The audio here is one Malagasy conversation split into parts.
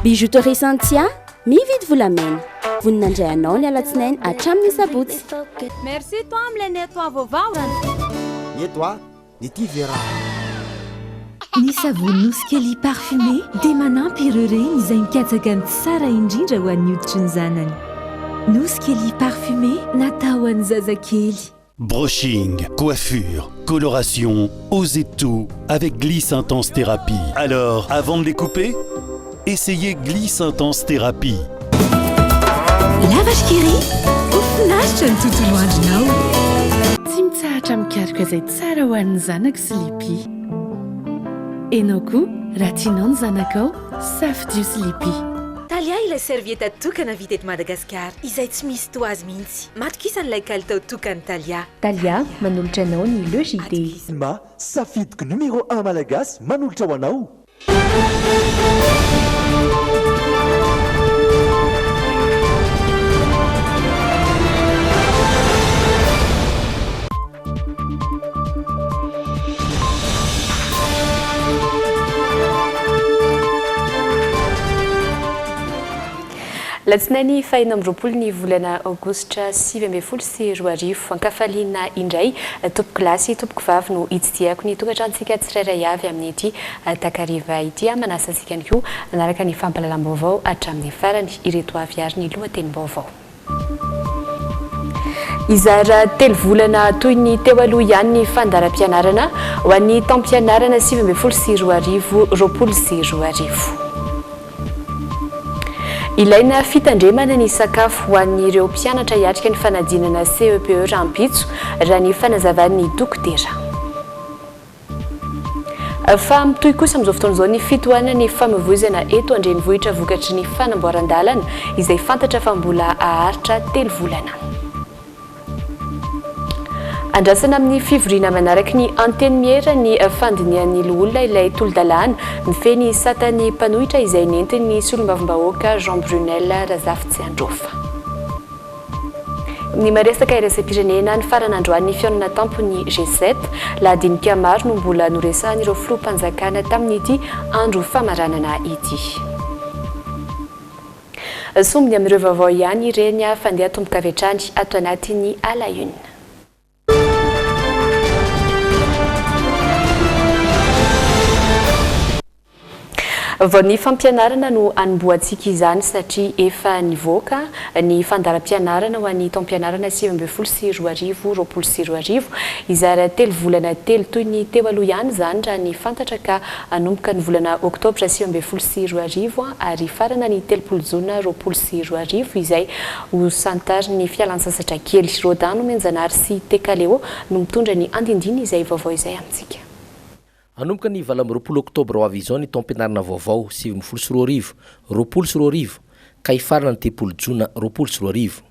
Bijouterie Santia mividy volamena voninandray anao ny alatsinainy hatramin'ny sabotsy. Merci toi amin'ilay nettoa vaovao. Nettoa ny ty vera. Ny savony nosy kely parfumé dia manampy ireo reny izay mikatsaka ny tsara indrindra ho an'ny hoditry ny zanany. Nosy kely parfumé natao an'ny zazakely. Brushing, coiffure, coloration, osez tout avec Gliss Intense Thérapie. Alors, avant de les couper, essayez Gliss Intense Thérapie. Lavage kely ofinaritra ny tontolo andronao. Tsy mitsahatra mikaroka izay tsara ho an'ny zanaka sy lipi. Enao koa raha tianao ny zanakao safidio sy lipi. Talia ilay servieta tokana vita eto Madagasikara izay tsy misy toazy mihitsy. Matokisa n'ilay kalitao tokany Talia. Talia manolotra anao ny Logidé. Ma safidiko numéro 1 malagasy manolotra ho anao. Latsinainy fahina amby roapolo ny volana aogositra 2024 ankafaliana indray tompoko kilasy tompoko vavy no hitsidiako ny tokantrantsika tsirairay avy amin'ny ity takariva ity manasa antsika ihany koa anaraka ny fampahalalam-baovao hatramin'ny farany ireto avy ary ny lohatenim-baovao. Izara telo volana toy ny teo aloha ihany ny fandaharam-pianarana ho an'ny taom-pianarana 2024 ilaina fitandremana ny sakafo ho an'ireo mpianatra hiatrika ny fanadinana CEPE rahampitso raha ny fanazavan'ny dokotera. Fa mitohy kosa amin'izao fotoana izao ny fitohanana ny famoivoizana eto andrenivohitra vokatry ny fanamboaran-dalana izay fantatra fa mbola haharitra telo volana. Andrasana amin'ny fivoriana manaraka ny anteniera ny fandinian'ny olona ilay tolodalana mifeny satany mpanohitra izay nentiny ny solombavambahoaka Jean Brunel Razafitsy Androfa. Ny maresaka iraisam-pirenena ny faran'androany fihaonana tampony G7 lahadinika maro no mbola noresahan'ireo filoham-panjakana tamin'ity andro famaranana ity. Sombiny amin'ireo vaovao ihany ireny fandeha tomboka avy hatrany ato anatin'ny Alaune. Vao ny fampianarana no anomboantsika izany satria efa nivoaka ny fandaharam-pianarana ho an'ny taom-pianarana 2024 izara telo volana telo toy ny teo aloha ihany izany raha ny fantatra ka anomboka ny volana oktobra 2024 ary farana ny 30 jona 2024 izay ho santariny ny fialan-tsasatra kely Rodano Menjanary sy Tekaleo no mitondra ny andindiny izay vaovao izay amintsika. Anomboka ny 20 oktobra ho avy izao ny taom-pianarana vaovao 2024 ka hifarana ny 30 jona 2024.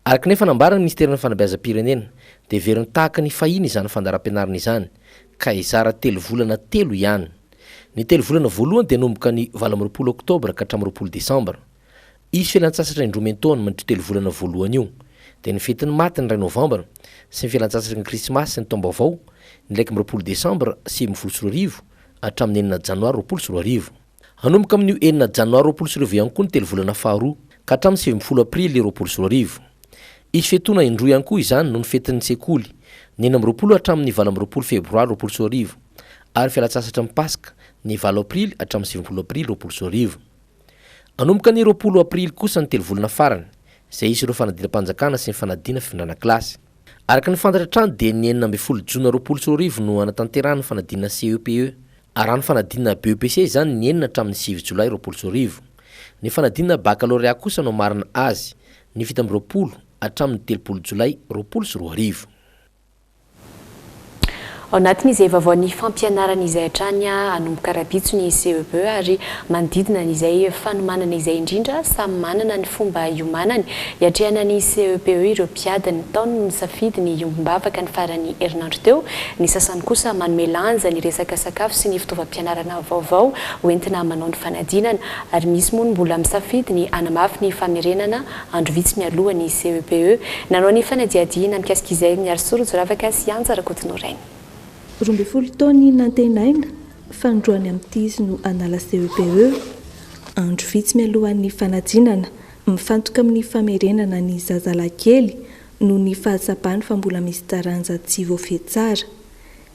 Araka ny fanambarana ny ministeran'ny fanabeazam-pirenena dia veriny tahaka ny fahiny izany fandaharam-pianarana izany ka izara telo volana telo ihany. Ny telo volana voalohany dia anomboka ny 20 oktobra ka hatramin'ny 20 desambra. Izy fialan-tsasatra indromen-taona mandritra telo volana voalohany io. Dia ny fetin'ny maty ny 2 novambra sy ny fialan-tsasatra ny krismasy sy ny taom-baovao ndraiky 20 desambra 2024 hatramin'ny 9 janoary 2024. Anomboka amin'io 9 janoary 2024 ihany koa ny telo volana faharoa ka hatramin'ny 17 aprily 2024. Izy fetona indroa ihany koa izany no ny fetin'ny sekoly ny 20 hatramin'ny 20 febroary 2024 ary fialan-tsasatra ny Pasika ny 9 aprily hatramin'ny 17 aprily 2024. Anomboka ny 20 aprily kosa ny telo volana farany izay isy ireo fanadina-panjakana sy ny fanadina fifindrana kilasy. Araka ny fantatra trano dia ny 9 jona 2024 no anatanterahana ny fanadina CEPE ary ny fanadina BEPC izany ny 9 hatramin'ny 9 jolay 2024. Ny fanadina baccalauréat kosa no marina azy ny 20 hatramin'ny 30 jolay 2024. Ao anatin'izay vaovaon'ny fampianarana izay hatrany anomboka rapitso ny CEPE ary manodidina izay fanomanana izay indrindra samy manana ny fomba iomanany hiatrehana ny CEPE ireo mpiady ny taona ny safidy ny iombavaka ny farany herinandro teo ny sasany kosa manome lanja ny resaka sakafo sy ny fitaovam-pianarana vaovao hoentina manao ny fanadinana ary misy moa mbola misafidy ny anamafy ny famerenana andro vitsy mialoha ny CEPE nanao ny fanadiadiana mikasika izay miaro soratra ravaka sy anjara kotinorainy. 12 taony nantenaina fandroany amin'ny tizy no anala CEPE andro vitsy mialohan'ny fanadinana mifantoka amin'ny famerenana ny zazalakely no ny fahazabany fa mbola misy taranja tsy voafetsara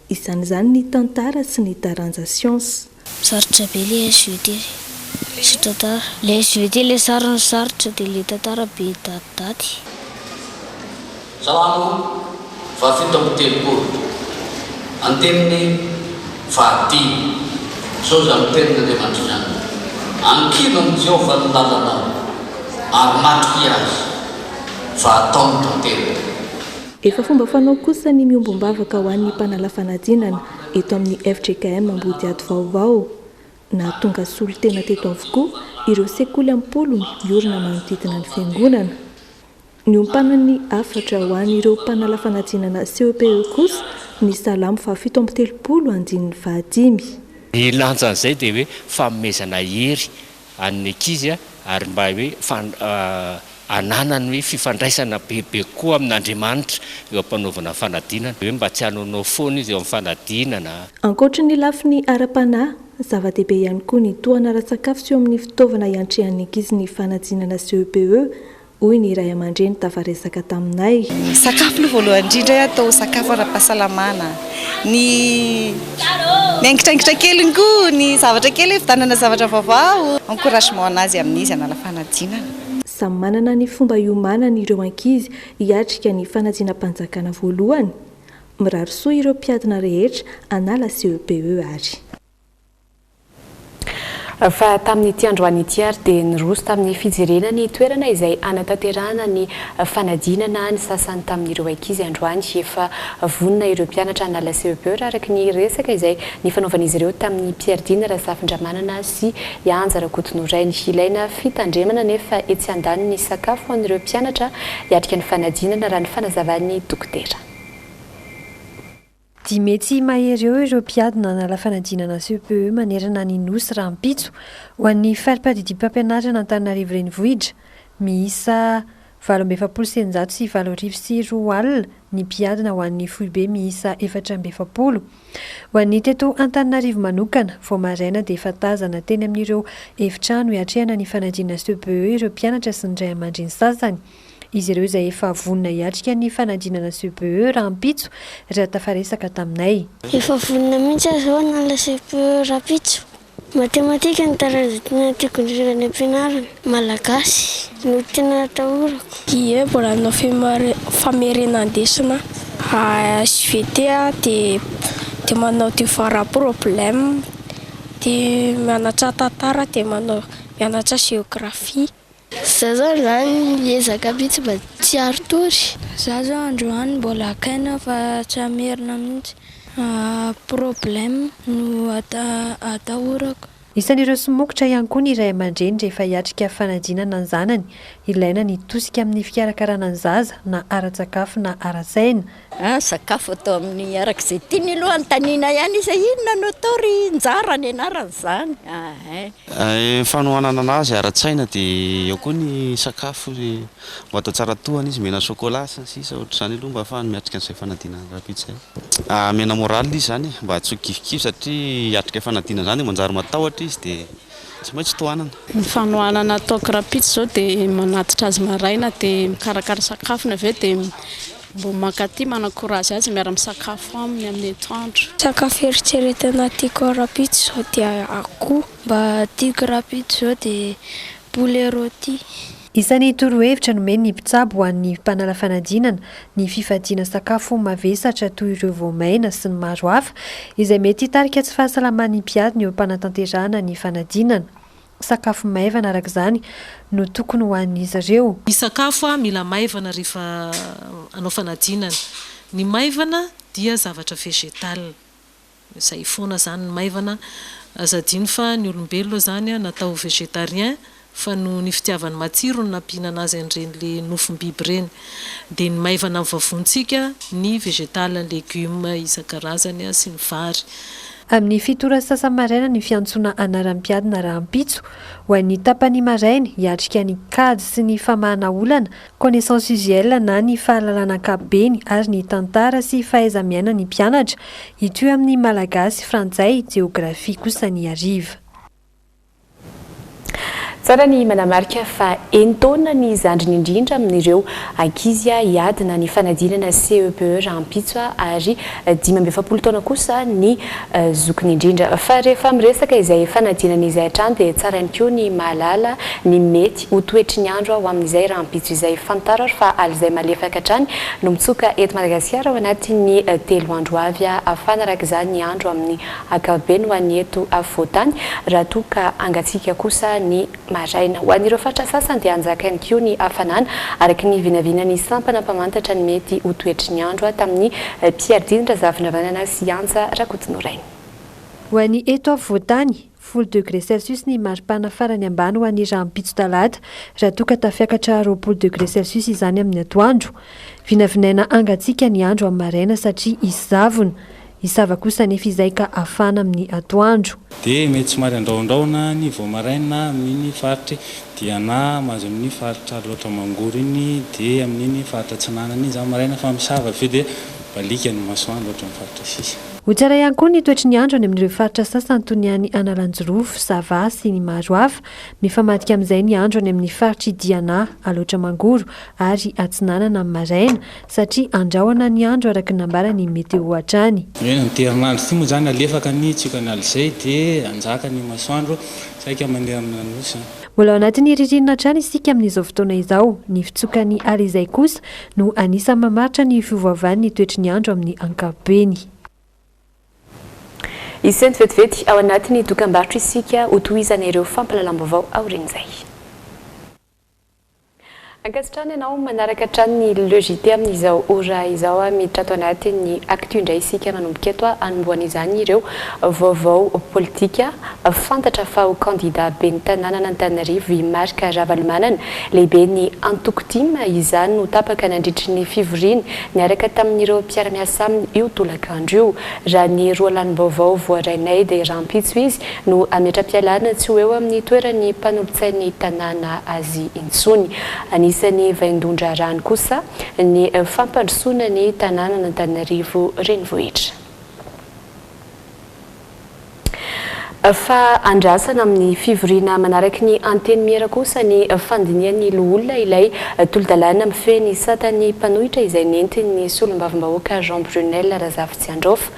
isan'izany ny tantara sy ny taranja siansa sarotra be le SVT sy tantara le SVT le sariny sarotra dia le tantara be datidaty zaho fa fito amby telopolo anteniny fahadimy soza mitenina Andriamanitra zany ankino amin'ny Jehovah ny lalanao ary matroky azy fa ataony tantena. Efa fomba fanao kosa ny miombombavaka ho an'ny mpanala fanadinana eto amin'ny FJKM Ambody Ato Vaovao na tonga solo tena teto avokoa ireo sekoly ampolony miorina manodidina ny fiangonana. Ny ompanany afatra ho an'ireo mpanala fanadinana CEPE kosa ny Salamo 7:30 ny lanjan'izay dia hoe famomezana hery an'ny ankizy ary mba hoe ananany hoe fifandraisana bebe koa amin'Andriamanitra eo ampanaovana fanadinana hoe mba tsy hanaonao foana izy eo amin'ny fanadinana. Ankoatra ny lafiny ara-panahy zava-dehibe ihany koa ny tohana ara-tsakafo sy eo amin'ny fitaovana iantrehan'ny ankizy ny fanadinana CEPE hoy ny Ray aman-dreny tafaresaka taminay. Sakafo aloha voalohany indrindra atao sakafo ara-pahasalamana. Ny ankitrankitra kely koa ny zavatra kely vitanana zavatra vaovao encouragement anazy amin'izy anala fanadinana. Samy manana ny fomba iomanana ireo ankizy hiatrika ny fanadinam-panjakana voalohany. Mirary soa ireo mpiadina rehetra anala CEPE ary. Fa tamin'ity androany ity ary dia niroso tamin'ny fijerena ny toerana izay anatanterahana ny fanadinana ny sasany tamin'ireo ankizy androany efa vonona ireo mpianatra anala CEPE araky ny resaka izay ny fanaovan'izy ireo tamin'ny mpiardina Razafindramanana sy Anja Rakotonoray ilaina fitandremana nefa etsy andany ny sakafo ho an'ireo mpianatra hiatrika ny fanadinana raha ny fanazavan'ny dokotera. Dimetsy mahery eo ireo mpiadina anala fanadinana CEPE manerana ny Nosy Rampitso ho an'ny farim-padidim-pampianarana Antananarivo renivohitra miisa 770 sy 704 alina ny mpiadina ho an'ny Foibe miisa 470. Ho an'ny teto Antananarivo manokana vao maraina dia efa tazana teny amin'ireo efitrano hiatrehana ny fanadinana CEPE ireo mpianatra sy ny Ray aman-dreny sasany. Izy ireo izay efa vonona hiatrika ny fanadinana CEPE Rampitso raha tafaresaka taminay. Efa vonona mihitsy azo anala CEPE Rampitso. Matematika ny taranja tena tiako indrindra ny ampianarana. Malagasy no tena atahorako. Ie mbola hanao famerenan-desina SVT dia manao devoir problème dia mianatra tantara dia mianatra géographie. Za zany miezaka mihitsy mba tsy harotory. Za zao androany mbola akaina fa tsy hamerina mihitsy problème no atahorako. Isan'ireo somokotra ihany koa ny Ray aman-dreny rehefa hiatrika fanadinana ny zanany. Ilaina ny tosika amin'ny fikarakarana ny zaza na ara-tsakafo na ara-tsaina. Sakafo atao amin'ny arak'izay tiany aloha antaniana ihany izy inona no atao ry njara ny anarany zany. Fanohanana anazy ara-tsaina dia eo koa ny sakafo mba atao tsara tohana izy mena chocolat sisa ohatr'izany aloha mba afahany miatrika an'izay fanadinana Rampitso zay. Mena moraly izy zany mba tsy ho kifikify satria hiatrika fanadinana zany manjary matahotra izy dia tsy maintsy tohanana. Ny fanohanana ataoko Rampitso zao dia manatitra azy maraina dia mikarakara sakafony avy eo dia mbo makaty manakorazy azy miara-misakafo aminy amin'ny atoandro. Sakafo eritreretana tiako Rampitso zao dia akoho. Mba tiako Rampitso zao dia poulet rôti. Isan'ny torohevitra nomeny ny mpitsabo ho an'ny mpanala fanadinana ny fifadiana sakafo mavesatra toy ireo voamaina sy ny maro hafa izay mety hitarika tsy fahasalaman'ny mpiadina eo am-panatanterahana ny fanadinana. Sakafo maivana araka izany no tokony ho an'izy ireo. Ny sakafo mila maivana rehefa anao fanadinana. Ny maivana dia zavatra végétal. Izay foana zany ny maivana azadiny fa ny olombelona zany natao végétarien fa no ny fitiavany matsiro no nampiana anazy an'ireny le nofom-biby ireny. Dia ny maivana amin'ny vavontsika ny végétal, légumes isan-karazany sy ny vary. Amin'ny fitora sasany maraina ny fiantsoana anaram-piadina Rampitso ho an'ny tapany maraina hiatrika ny kady sy ny famahana olana, connaissance usuelle na ny fahalalana ankapobeny ary ny tantara sy fahaiza-miaina ny mpianatra hitoy amin'ny Malagasy, Frantsay, Geografia kosa ny ariva. tsara ny manamarika fa enitaona ny zandriny indrindra amin'ireo ankizy hiadina ny fanadinana CEPE rahampitso ary 12 taona kosa ny zokiny indrindra. Fa rehefa miresaka izay fanadinana izay hatrany dia tsara ihany koa ny mahalala ny mety ho toetry ny andro ao amin'izay rahampitso izay fantaro ary fa alizay malefaka hatrany no mitsoka eto Madagasikara ao anatin'ny 3 andro avy ahafana araka izany ny andro amin'ny ankapobeny ho an'ny eto afovoantany raha toa ka angatsika kosa ny maraina ho an'ireo faritra sasany dia anjaka ihany koa ny hafanana araka ny vinavinany sampana mpamantatra ny mety ho toetry ny andro tamin'ny mpiaridindra zavindravanana sianja Rakotonoraina. Ho an'ny eto afovoantany 10 degré Celsius ny maripana farany ambany ho an'ny rahampitso talata raha toa ka tafiakatra 20 degré Celsius izany amin'ny atoandro. Vinavinaina angatsika ny andro amin'ny maraina satria isavona. Isava kosa nefa izay ka afana amin'ny atoandro. Dia mety somary andraondraona ny vao maraina amin'ny faritra Diana mahazo amin'ny faritra loatra mangory iny dia amin'ny faritra Tsinanana izany maraina fa misava fe dia balika ny masoandro loatra amin'ny faritra sisa. Ho tsara ihany koa ny toetry ny andro any amin'ireo faritra sasany toy ny any Analanjorofo, Sava sy ny maro hafa. Mifamadika amin'izay ny andro any amin'ny faritry Diana, Aloatra Mangoro ary Atsinanana amin'ny maraina satria andrahoana ny andro araka nambara ny meteo hatrany. Ny terinandro ity moa zany alefaka ny tsika ny alizay dia anjaka ny masoandro saika mandeha amin'ny nosy. Mbola ao anatin'ny ririnina hatrany isika amin'izao fotoana izao, ny fitsokany alizay kosa no anisan'ny mamaritra ny fiovaovan'ny toetry ny andro amin'ny ankapobeny. Isent vetivety ao anatin'ny dokam-barotra isika ho tohizana ireo fampalalam-baovao aorian'izay. Ankasitrany ianao manaraka hatrany ny logité amin'izao ora izao miditra ato anatin'ny actu indray isika manomboka eto anomboana izany ireo vaovao politika fantatra fa ho candidat ben'ny tanàna Antananarivo Marc Ravalomanana lehibe ny Antokotima izany no tapaka nandritry ny fivoriany niaraka tamin'ireo mpiara-miasa aminy io tolakandro io. Raha ny roa lanim-baovao voarainay dia rahampitso izy no ametra-pialana tsy ho eo amin'ny toerany mpanolotsain'ny tanàna azy intsony. Anisany vaindondra rano kosa ny fampandrosoana ny tanàna Antananarivo renivohitra. Fa andrasana amin'ny fivoriana manaraka ny anteny miera kosa ny fandinian'ny loholona ilay tolodalana mifehy ny satan'ny mpanohitra izay nentin'ny solombavam-bahoaka Jean Brunel Razafitsiandrofa.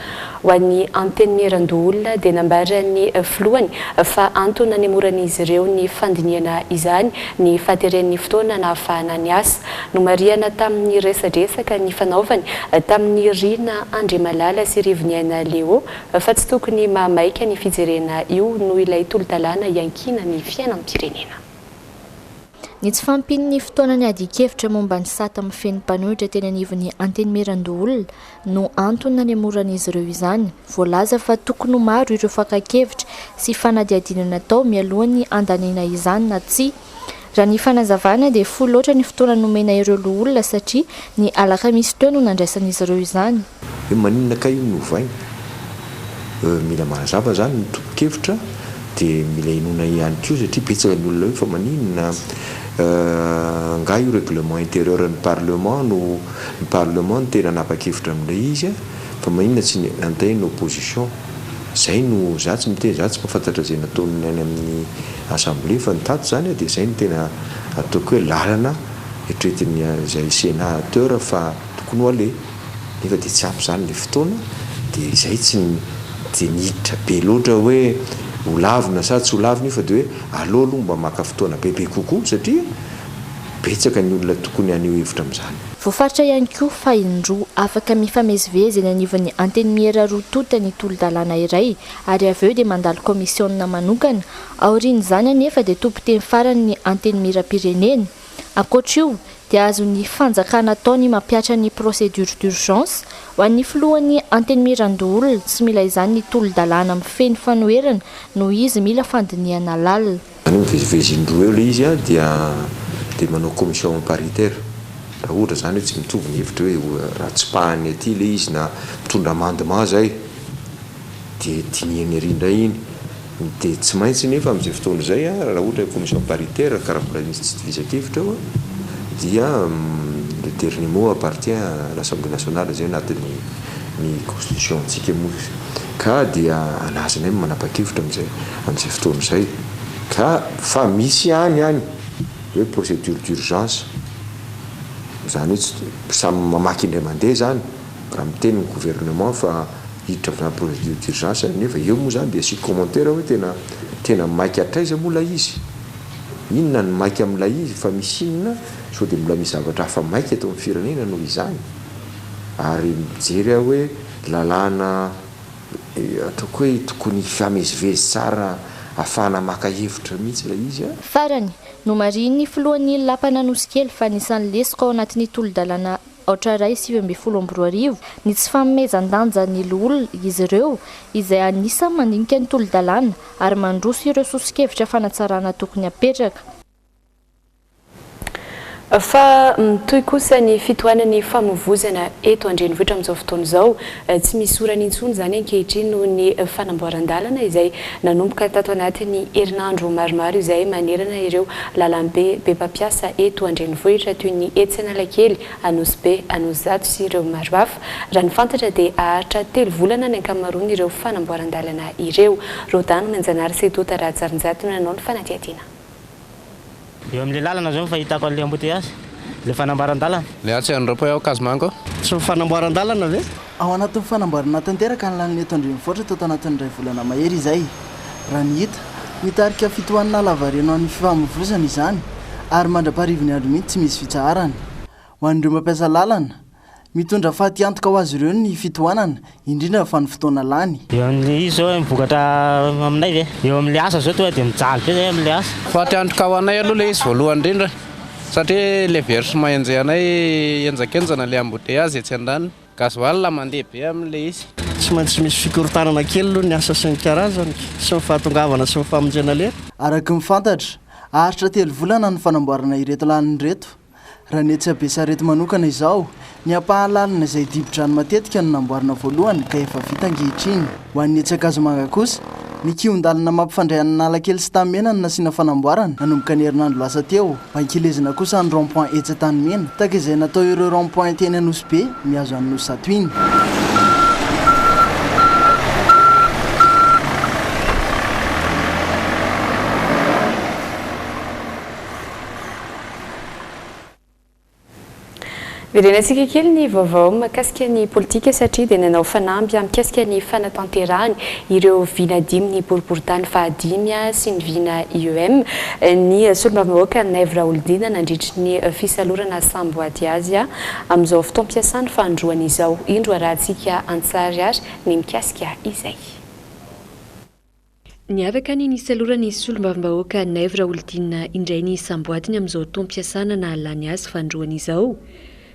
Ho an'ny anteny mieran-doholona dia nambarany filohany fa antony nanemoran'izy ireo ny fandiniana izany ny fahateren'ny fotoana nahafahana ny asa no mariana tamin'ny resadresaka ny fanaovany tamin'ny rina Andriamalala sy Rivoniaina Leo fa tsy tokony mahamaika ny fijerena io no ilay tolodalana iankina ny fiainam-pirenena. Ny tsy fampin'ny fotoanany adikevitra momba ny sata mifehy mpanohitra teny anivon'ny anteny mieran-doholona no antony nanemoran'izy ireo izany. Voalaza fa tokony maro ireo fakakevitra sy fanadiadinana atao mialohan'ny andanina izany na tsy. Raha ny fanazavana dia fohy loatra ny fotoana nomena ireo loholona satria ny alakamisy teo no nandraisan'izy ireo izany. Maninona ka io novaina mila mahazava zany ny tompon-kevitra dia mila inona ihany koa satria betsaka ny olona io fa maninona nga io règlement intérieur ny parlement no ny parlement no tena nanapa-kevitra amin'ilay izy fa maninona tsy anteny opposition zay no za tsy miteny za tsy mahafantatra zay nataony any amin'ny assemblée fa nitato zany dia zay no tena ataoko hoe lalana etretin'ny zay sénateur fa tokony ho ale nefa dia tsy ampy zany le fotoana dia zay tsy dia niditra be loatra hoe ho lavina sa tsy ho lavina fa dia hoe aleo aloha mba maka fotoana bebe kokoa satria betsaka ny olona tokony anio hevitra amin'izany. Voafaritra ihany koa fa indroa afaka mifamezivezy eny anivon'ny anteny miera roa tota ny tolodalana iray ary avy eo dia mandalo komisiona manokana. Aorian'izany anefa dia tompo-teny farany ny anteny miram-pirenena. Ankoatra io dia azo ny fanjakana ataony mampiatra ny procédure d'urgence ho an'ny filohan'ny anteny miran-doholona tsy mila izany ny tolodalana mifehy ny fanoherana no izy mila fandiniana lalina. Any mivezivezy indroa eo ilay izy dia manao commission paritaire. Raha ohatra zany hoe tsy mitovy ny hevitra hoe raha tsy pahany aty ilay izy na mitondra amandement zay dia tiniany rindra iny dia tsy maintsy nefa amin'izay fotoana izay raha ohatra hoe commission paritaire karaha mbola misy tsy tivizan-kevitra eo dia le dernier mot appartient à l'Assemblée nationale zay anatin'ny ny constitution antsika moa ka dia anazana manapa-kevitra amin'izay fotoana izay fa misy any hoe procédure d'urgence zany hoe samy mamaky indray mandeha zany raha miteny ny gouvernement fa hiditra avy procédure d'urgence nefa eo moa zany dia sy commentaire hoe tena maiky atraiza moa lay izy inona ny maiky amin'ilay izy fa misy inona sao dia mbola misy zavatra hafa maiky eto amin'ny firenena noho izany ary mijery aho hoe lalàna ataoko hoe tokony famezivezy tsara ahafahana maka hevitra mihitsy ilay izy farany no mariny filohan'ny lapana nosikely fa nisan'ny lesika ao anatin'ny tolo-dalàna aotra ray 7 ny tsy fanomezan-danja ny olona izy ireo izay anisany mandinika ny tolo-dalàna ary mandroso ireo sosikevitra fanatsarana tokony apetraka. Fa mitoy kosa ny fitohanany famovozana eto andrenivohitra amin'izao fotoana izao tsy misy orana intsony zany ankehitriny noho ny fanamboaran-dalana izay nanomboka tato anatin'ny herinandro maromaro izay manerana ireo lalambe be mpampiasa eto andrenivohitra toy ny Etsanalakely, Anosy, Anosizato sy ireo maro hafa. Raha ny fantatra dia aharitra 3 volana ny ankamaroany ireo fanamboaran-dalana ireo. Rotano Manjanary sy Tota Rajarinjato nanao ny fanadihadiana. Eo amin'ilay lalana zao fahitako an'ilay embouteillage, ilay fanamboaran-dalana. Le atsy an'ireo eo Kazimango. Tsy fanamboaran-dalana ve? Ao anatin'ny fanamboarana tanteraka ny lalana eto andrenivohitra tao anatin'ny 2 volana mahery izay. Raha ny hita, mitarika fitohanana lavareno amin'ny fifamoivozana izany ary mandraparivin'ny andro mihitsy tsy misy fitsaharana. Ho an'ireo mampiasa lalana, mitondra faty antoka ho azy ireo ny fitohanana indrindra fa ny fotoana lany. Eo amin'ilay izy zao mivokatra aminay ve? Eo amin'ilay asa zao toa dia mijaly be zay amin'ilay asa. Faty antoka ho anay aloha ilay izy voalohany indrindra satria ilay versement enjehanay enjakenjana ilay embouteillage etsy an-daniny gasoil mandeha be amin'ilay izy. Tsy maintsy misy fikorontanana kely aloha ny asa sy ny karazany sy ny fahatongavana sy ny famonjena lera. Araka ny fantatra, aharitra 3 volana ny fanamboarana ireto lalana ireto. Raha ny etsy Besarety manokana izao, ny ampahalalana izay dibo-drano matetika no namboarina voalohany ka efa vita ankehitriny. Ho an'ny etsy Akazomanga kosa, ny kion-dalana mampifandray Analakely sy Tanomena no nasiana fanamboarana nanomboka ny herinandro lasa teo. Ankilezina kosa ny rond-point etsy Tanomena, tahaka izay natao ireo rond-point teny Anosy be mihazo an'ny Anosizato iny. Verenantsika kely ny vaovao mahakasika ny politika satria dia nanao fanamby mikasika ny fanatanterahany ireo vina 5 ny boriboritany fahadimy sy ny vina IEM ny solombavambahoaka Naivo Raolidina nandritry ny fisalorana samboady azy amin'izao fotoam-piasany fandroany izao. Indro arahantsika antsary ary ny mikasika izay. Niavaka ny nisalorany solombavambahoaka Naivo Raolidina indray ny samboadiny amin'izao fotoam-piasana na lany azy fandroany izao.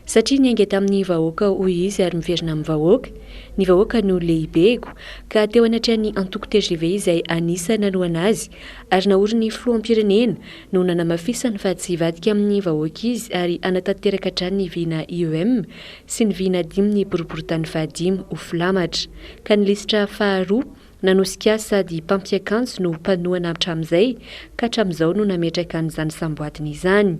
Satria niainga tamin'ny vahoaka hoy izy ary miverina amin'ny vahoaka, ny vahoaka no lehibeko ka teo anatrehan'ny antoko TGV izay anisa nalohana azy ary naoriny filoham-pirenena no nanamafisany fa tsy hivadika amin'ny vahoaka izy ary anatanteraka hatrany ny vina IEM sy ny vina 5 ny boriboritany fahadimy ho filamatra ka ny lisitra faharoa nanosika sady mpampiakanjo no mpanohana hatramin'izay ka hatramin'izao no nametraka an'izany samboadiny izany.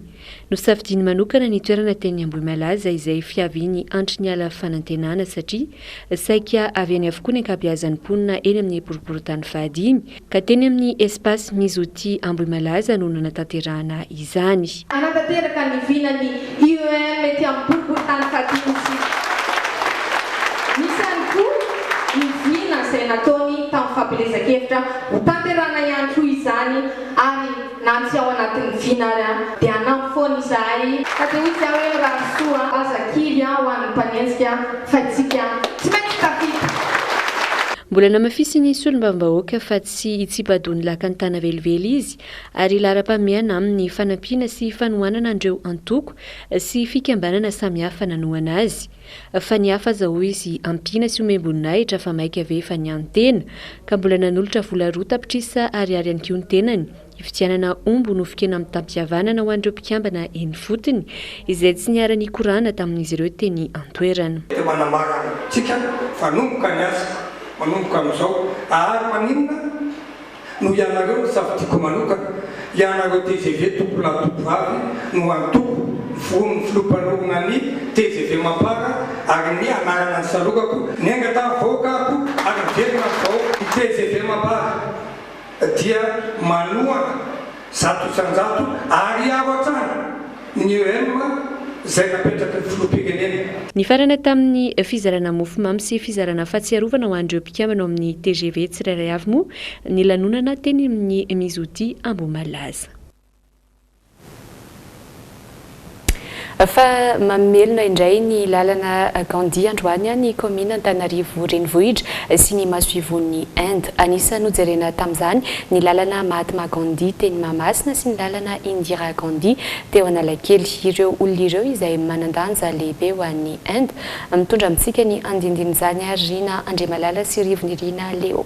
No safidiny manokana ny toerana teny Ambohimalaza izay fiaviany andry ny ala fanantenana satria saika avy any avokoa ny ankabeazan'ny mponina eny amin'ny boriboritany fahadimy ka teny amin'ny espace Mizoty Ambohimalaza no nanatanterahana izany. Anatanteraka ny vinany IEM ety amin'ny boriboritany fahadimy misy koa ny vina izay nataony tamin'ny fampielezan-kevitra ho tanterana ihany koa izany ary nantsy ao anatin'ny vina dia anampy foana izahay ka dia hoy izaho hoe raha soa azakivy ho an'ny mpanenjika fa itsika tsy maintsy tafita. Mbola namafisy ny solombavambahoaka fa tsy hitsipadony laka ny tana velively izy ary lara-pameana amin'ny fanampiana sy fanohanana andreo antoko sy fikambanana samihafa nanohana azy. Fa ny hafa zao izy ampiana sy omembonahitra fa maika ave fa ny antena ka mbola nanolotra vola roa tapitrisa ary any koa ny tenany. Ifitianana ombo nofikena amin'ny tampihavanana ho andreo mpikambana eny fotony izay tsy niara-ny korana tamin'izy ireo teny antoerana. Tsika fanomboka ny asa manomboka amin'izao ary maninona no ianareo safidiko manokana ianareo TGV tompolatovavy no antoko vono filompanorona ny TGV Mampara ary ny anarana ny salokako ny anga tavoakako ary miverina vahoaka ny TGV Mampara dia manohana zato isanjato ary avo atsara ny EM zay napetraka ny filoham-pirenena. Ny farana tamin'ny fizarana mofomamy sy fizarana fahatsiarovana ho an'ireo mpikambana ao amin'ny TGV tsirairay avy moa ny lanonana teny amin'ny Mizoti Ambomalaza. Fa mamelona indray ny lalana Gandhi androany ny commune Antananarivo renivohitra sy ny masoivon'ny Inde. Anisany nojerena tamin'izany ny lalana Mahatma Gandhi teny Mahamasina sy ny lalana Indira Gandhi teo Analakely. Ireo olona ireo izay manandanja lehibe ho an'ny Inde mitondra amintsika ny andindin'izany ary Rina Andriamalala sy Rivony Rina Leo.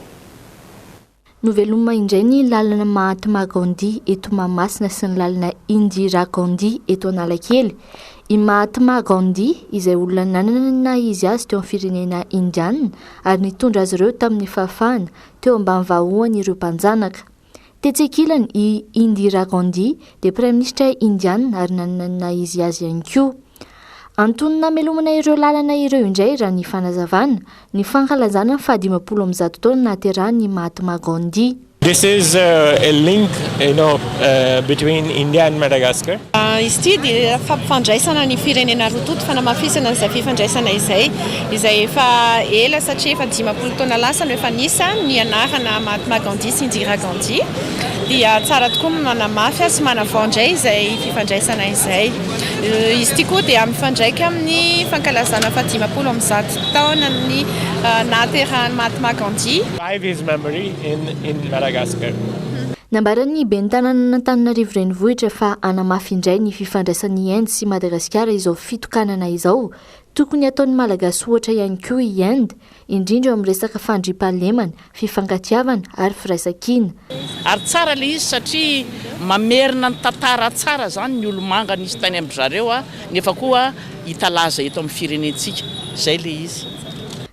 Noveloma indray ny lalana Mahatma Gandhi eto Mahamasina sy ny lalana Indira Gandhi eto Analakely. I Mahatma Gandhi izay olona nanana izy azy teo amin'ny firenena indiana ary nitondra azy ireo tamin'ny fahafahana teo ambany vahoany ireo mpanjanaka. Tetsekilany i Indira Gandhi dia praiminisitra indiana ary nanana izy azy ihany koa. Antonina melomana ireo lalana ireo indray raha ny fanazavana ny fankalazana fa 50 taona nahaterahan'ny Mahatma Gandhi. This is a link, between India and Madagascar. Izy ity dia fampifandraisana ny firenena roa toto fanamafisana izay fifandraisana izay efa ela satria efa 50 taona lasa no efa nisa ny anarana Mahatma Gandhi sy Indira Gandhi. Dia tsara tokoa manamafy sy manavao indray izay fifandraisana izay. Izy ity koa dia mifandraika amin'ny fankalazana fa 50 taona ny nahaterahan'ny Mahatma Gandhi. Revive his memory in Madagascar. Nambaran'ny ben'ny tanàna Antananarivo renivohitra fa anamafy indray ny fifandraisan'ny Inde sy Madagasikara izao fitokanana izao. Tokony ataon'ny malagasy ohatra ihany koa i Inde, indrindra amin'ny resaka fandriam-pahalemana, fifankatiavana ary firaisan-kina. Ary tsara le izy satria mamerina ny tantara tsara zany ny olomanga nisy tany amin'ny zareo nefa koa hitalaza eto amin'ny firenentsika. Zay le izy.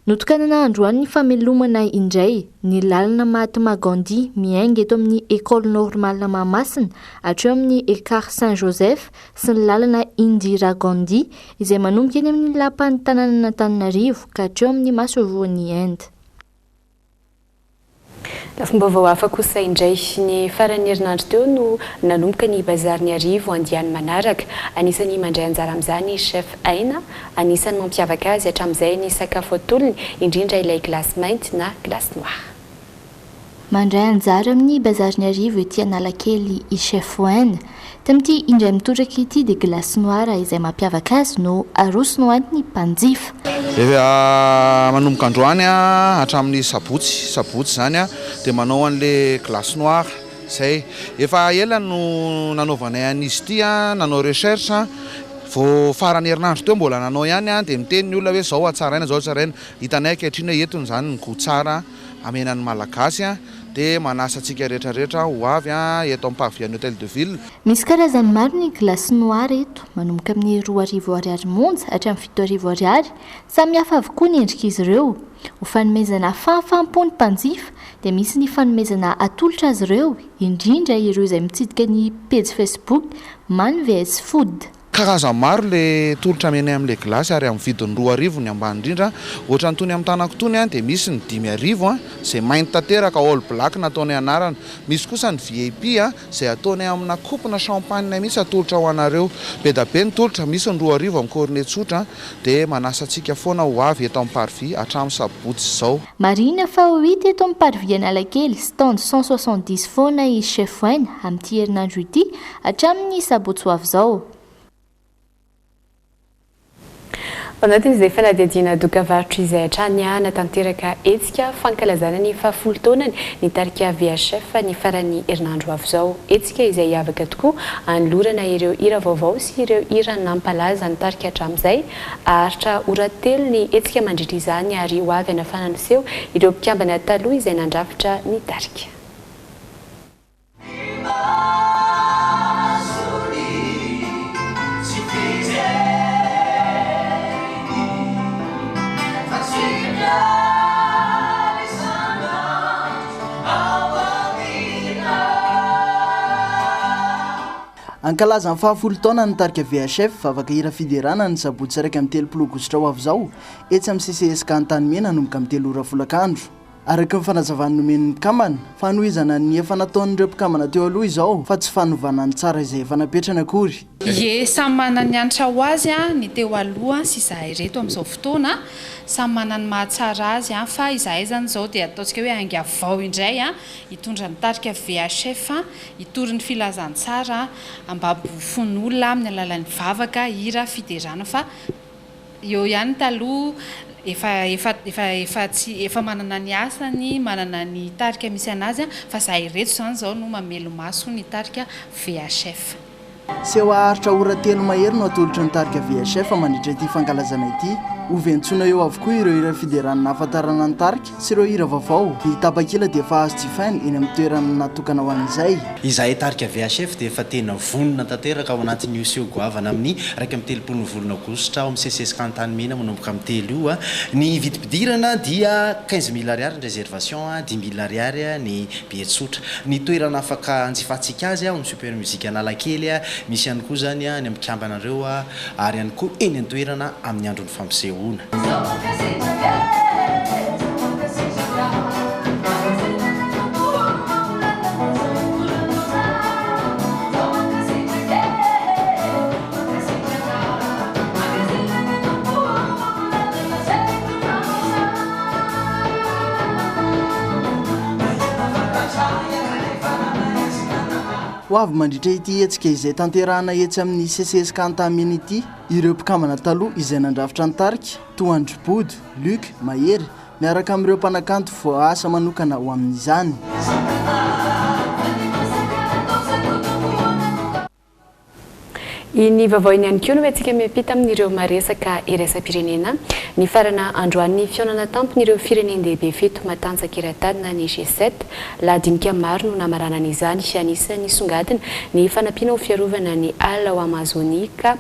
Notokanana androany ny famelomana indray ny lalana Mahatma Gandhi miainga eto amin'ny École Normale Mahamasina hatreo amin'ny Écart Saint-Joseph sy ny lalana Indira Gandhi izay manomboka eny amin'ny lapan'ny tanàna Antananarivo ka hatreo amin'ny masovoan'ny Inde. Fomba vao hafa kosa indray ny faran'ny herinandro teo no nanomboka ny bazariny arivo andiany manaraka. Anisany mandray anjara amin'izany chef Aina, anisany mampiavaka azy hatramin'izay ny sakafo atolony indrindra ilay glace mainty na glace noire. Mandray anjara amin'ny bazariny arivo ety Analakely i chef Aina. Tamin'ity indray mitoraka ity dia glace noire izay mampiavaka azy no arosony antiny mpanjifa. Efa manomboka androany hatramin'ny sabotsy zany dia manao an'le glace noire zay efa ela no nanaovanay an'izy ity nanao recherche vao farany herinandro teo mbola nanao ihany dia miteny ny olona hoe zao atsaraina zao atsaraina hitanay ankehitriny hoe etony zany ny goût tsara amenan'ny malagasy dia manasa antsika rehetrarehetra ho avy eto amin'ny pavillony Hôtel de Ville. Misy karazany maro ny glace noire eto, manomboka amin'ny 2,000 monja hatramin'ny 7,000 samy hafa avokoa ny endrik'izy ireo. Ho fanomezana fahafahampon'ny mpanjifa dia misy ny fanomezana atolotra azy ireo, indrindra ireo izay mitsidika ny page Facebook Man vs Food. Karazany maro le tolotra menay amin'le glace ary amin'ny vidiny 2,000 ny ambany indrindra. Ohatra nytony amin'ny tanako tony dia misy ny 5,000 izay mainty tanteraka all black nataony anarana. Misy kosa ny VIP izay ataony amina kopona champagne mihitsy atolotra ho anareo. Be da be ny tolotra, misy ny 2,000 amin'ny cornet tsotra dia manasa antsika foana ho avy eto amin'ny parvis hatramin'ny sabotsy izao. Marina fa ho hita eto amin'ny parvis Analakely stand 170 foana i chef Aina amin'ity herinandro ity hatramin'ny sabotsy ho avy izao. Anatin'izay fanadihadiana dokavarotra izay hatrany natanteraka etsika fankalazana ny 10 taonany ny tarika VHF ny farany herinandro avy izao. Etsika izay avaka tokoa anolorana ireo hira vaovao sy ireo hira nampalaza ny tarika hatramin'izay. Aharitra ora telo ny etsika mandritra izany ary ho avy anafana seho ireo mpikambana taloha izay nandrafitra ny tarika. Ankalaza amin'ny 10 taona ny tarika VHF afaka hira fiderana ny sabotsy raika amin'ny 3 aogositra ho avy izao etsy amin'ny CCSK Antanimena nanomboka amin'ny 3 ora folakandro araka ny fanazavany nomen'ny mpikambana fanohizana ny efa nataon'ireo mpikambana teo aloha izao fa tsy fanovana ny tsara izay efa napetrana akory. Ye samy manana ny antra ho azy ny teo aloha sy izahay reto amin'izao fotoana samy manana ny mahatsara azy fa izahay zany zao dia ataontsika hoe hainga vao indray hitondra ny tarika VHF hitory ny filazantsara ambabo fon'olona amin'ny alalan'ny vavaka hira fiderana fa eo ihany taloha efa manana ny asany manana ny tarika misy anazy fa izahay reto zany zao no mamelo maso ny tarika VHF. Seho aharitra ora telo mahery no atolotry ny tarika VHF mandritra ity fankalazana ity hoventsona eo avokoa ireo hira fideranana ahafantarana ny tarika sy ireo hira vaovao hitapakila dia efa azo jifainy eny amin'ny toerana natokana ho an'izay. Izahay tarika VHF dia efa tena vonona tanteraka ao anatin'ny useo goavana amin'ny 1 volana aogositra ao amin'ny CCS Kantany Mena manomboka amin'ny telo io ny vidim-pidirana dia 15 000 ariary ny réservation 10 000 ariary ny billet tsotra ny toerana afaka anjifatsika azy ao amin'ny super musique Analakely misy ihany koa zany ny amin'ny kambanareo ary ihany koa eny an-toerana amin'ny andron'ny fampisehoana. Ho avy mandritra ity hetsika izay tanterahana etsy amin'ny CCS Kantany ity ireo mpikambana taloha izay nandrafitra ny tarika Toandry Body, Luc Mahery miaraka amin'ireo mpanakanto voaasa manokana ho amin'izany. Ny vaovao iny ihany koa no antsika miampita amin'ireo maresaka iraisam-pirenena ny farana androan'ny fionana tampon'ireo firenendehibe fito matanjaka era-tany ny G7 lahadinika maro no namarana n'izany anisan'ny songadina ny fanampiana ho fiarovana ny ala ao Amazonika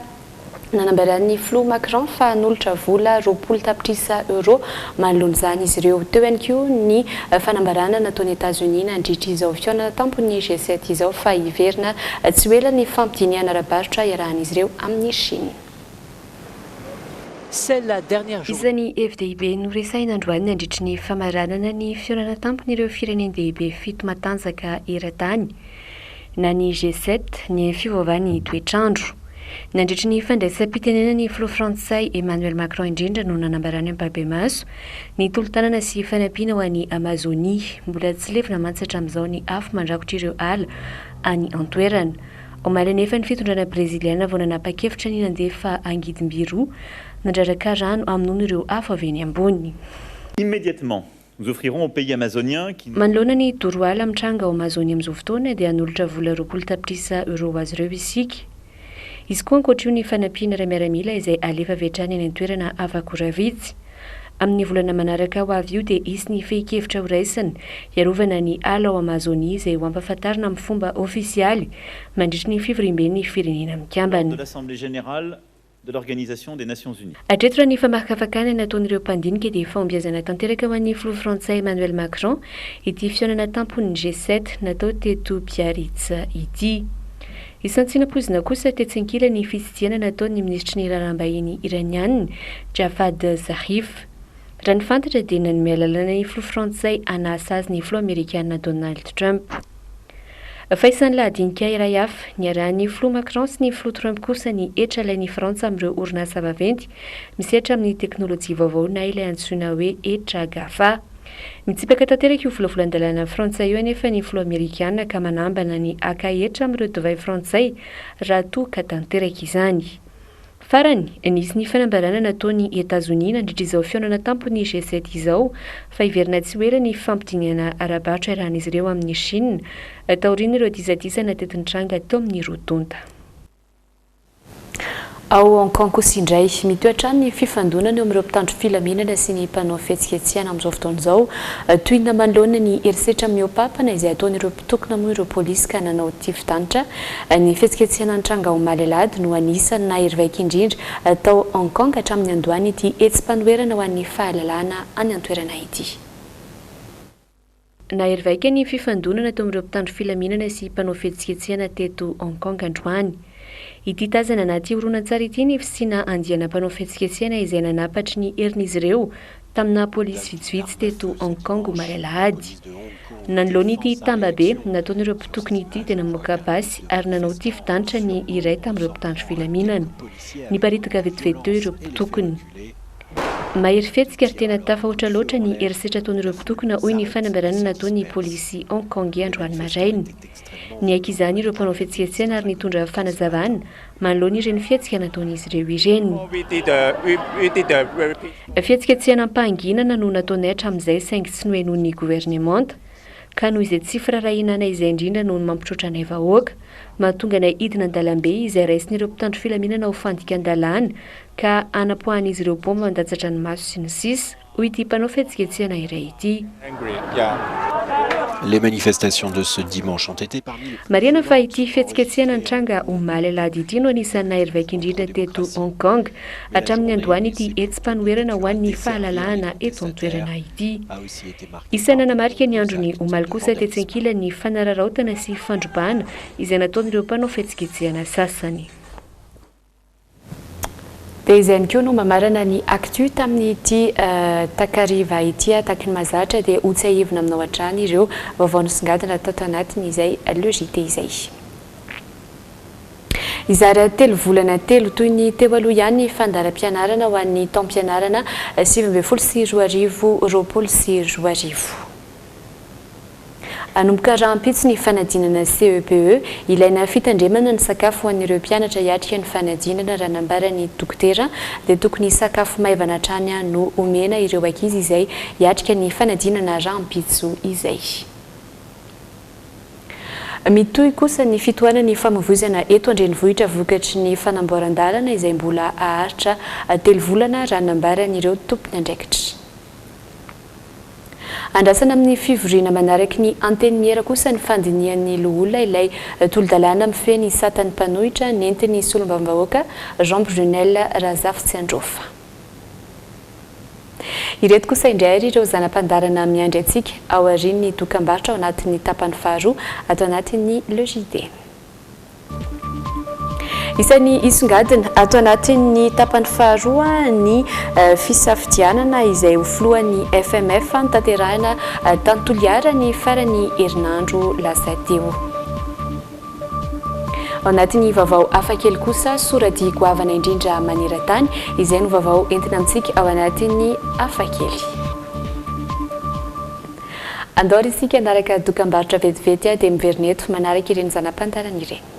nanambaran'ny Flo Macron fa nolotra vola 20 tapitrisa euro manoloana izany izy ireo. Teo ihany koa ny fanambarana nataon'ny États-Unis nandritra izao fionana tampon'ny G7 izao fa hiverina tsy ho ela ny fampidiniana ara-barotra iarahan'izy ireo amin'ny Chine. Izany FDIB no resaina androany nandritra ny famaranana ny fionana tampon'ireo firenendehibe fito matanjaka era-tany na ny G7 ny fiovaovany toetrandro. Nandritra ny fandraisam-pitenena ny filoha frantsay Emmanuel Macron indrindra no nanambarany am-babemaso ny tolotanana sy fanampiana ho an'ny Amazonie mbola tsy levina mantsatra amin'izao ny afo mandrakotra ireo ala any antoerana. Omaly nefa ny fitondrana breziliana vao nanapa-kevitra ny nandefa angidim-biroa nandraraka rano amin'ny ireo afo avy eny ambony. Immédiatement, nous offrirons aux pays amazoniens qui manoloana ny toroala mitranga ao Amazonia amin'izao fotoana dia hanolotra vola 20 tapitrisa euro azy ireo isika. Izy koa ankoatra ny fanampiana iray miaramila izay alefa vetrany any an-toerana Avakoravitsy. Amin'ny volana manaraka ho avy io dia isy ny fehi-kevitra ho raisina iarovana ny ala ao Amazonia izay ho ampahafantarina amin'ny fomba ofisialy mandritra ny fivoriam-ben'ny firenena mikambana. de l'Assemblée générale de l'Organisation des Nations Unies. Hatreto raha ny famarikafakana nataon'ireo mpandinika dia fahombiazana tanteraka ho an'ny filoha frantsay Emmanuel Macron ity fionana tampon'ny G7 natao teto Biarritz ity. Isantsinapoizina kosa tetsenkila ny fisidiana nataon'ny ministry ny raharaham-bahiny iraniana Javad Zarif. Raha ny fantatra dia nanome alalana ny filoha frantsay hanasa azy ny filoha amerikana Donald Trump. Fa isan'ny lahadinika iray hafa niarahan'ny filoha Macron sy ny filoha Trump kosa ny etra ilain'ny Frantsa amin'ireo orinasa vaventy misehatra amin'ny teknôlôjia vaovao na ilay antsoina hoe etra GAFA. Mitsipaka tanteraka io volavolan-dalàna frantsay io anefa ny filoha amerikana ka manambana ny aka-etra amin'ireo divay frantsay raha toa ka tanteraka izany. Farany, nisy ny fanambarana nataon'ny États-Unis nandritra izao fionana tampon'ny G7 izao fa hiverina tsy ho ela ny fampidiniana ara-barotra irahan'izy ireo amin'ny Chine taoriana ireo disadisana tetin'ny tranga teo amin'ny rotonta. Ao Hong Kong kosa indray mitoetra ny fifandonana eo amin'ireo mpitandro filaminana sy ny mpanao fihetsiketsehana amin'izao fotoana izao toy ny manoloana ny herisetra amin'ny opampana izay ataon'ireo mpitokona moa ireo polisy ka nanao ity fitanitra ny fihetsiketsehana nitranga ho Malelady no anisany na hery vaika indrindra atao Hong Kong hatramin'ny andohany ity etsim-panoherana ho an'ny fahalalana any an-toerana ity. Na hery vaika ny fifandonana teo amin'ireo mpitandro filaminana sy mpanao fihetsiketsehana teto Hong Kong androany. Ity tazana anaty horonan-tsara ity ny fisiana andiana mpanao fihetsiketsehana izay nanapatry ny herin'izy ireo tamina polisy vitsivitsy teto Hong Kong ho marelahady. Nanoloan'ity tambabe nataon'ireo mpitokony ity tena namoaka basy ary nanao ity fidanitra ny iray tamin'ireo mpitandro filaminana. Niparitaka vetivety teo ireo mpitokony. Mahery fetsika ary tena tafahoatra loatra ny herisetra ataon'ireo mpitokona hoy ny fanambarana nataon'ny polisy Hong Kong androany maraina. Ny aiky izany ireo mpanao fihetsiketsehana ary nitondra fanazavana manoloana ireny fihetsika nataon'izy ireo ireny. Fihetsiketsehana ampanginana no nataonay hatramin'izay saingy tsy nohenoin'ny gouvernemanta ka noho izay tsy firarahinana izay indrindra no mampitrotra anay vahoaka mahatonga anay hidina an-dalambe izay raisin'ireo mpitandro filaminana ho fandika an-dalàna ka anapohan'izy ireo bomba mandatsatra ny maso sy ny sisa hoy ity mpanao fihetsiketsehana iray ity. Les manifestations de ce dimanche ont été parmi Mariana fa ity fihetsiketsehana nitranga ho malalady ity no anisan'ny naherivaiky indrindra teto Hong Kong hatramin'ny androany ity etsim-panoherana ho an'ny fahalalahana eto an-toerana ity. Isana namarika ny androny omaly kosa tetsenkila ny fanararaotana sy fandrobahana izay nataon'ireo mpanao fihetsiketsehana sasany. Dia izany koa no mamarana ny actu tamin'ny ity takariva ity taky ny mazatra dia hotsahivina aminao hatrany ireo vaovao nosongadina tato anatiny izay logité izay. Izara 3 volana 3 toy ny teo aloha ihany ny fandaharam-pianarana ho an'ny taom-pianarana 2024 Anomboka rahampitso ny fanadinana CEPE, ilaina fitandremana ny sakafo ho an'ireo mpianatra hiatrika ny fanadinana raha nambaran'ny dokotera dia tokony sakafo maivana hatrany no omena ireo ankizy izay hiatrika ny fanadinana rahampitso izay. Mitohy kosa ny fitohanan'ny famovoizana eto andrenivohitra vokatry ny fanamboaran-dalana izay mbola aharitra 3 volana raha nambaran'ireo tompony andraikitra. Andrasana amin'ny fivoriana manaraka ny anteniera kosa ny fandinian'ny loholona ilay tolo-dalàna mifehy satany mpanohitra nentin'ny solombam-bahoaka Jean Brunel Razafy Androfa. Ireto kosa indray ireo zanam-pandarana miandry antsika ao aorian'ny dokam-barotra ao anatin'ny tapany faharoa ato anatin'ny logité. Isan'ny isongadina ato anatin'ny tapany faharoa ny fisafidianana izay ho filohan'ny FMF tanterahina Tantoliara ny farany herinandro lasa teo. Ao anatin'ny vaovao hafakely kosa sorady goavana indrindra maneran-tany izay no vaovao entina amintsika ao anatin'ny hafakely. Andao isika anaraka dokam-barotra vetivety dia miverineto manaraka ireny zanam-pantarana ireny.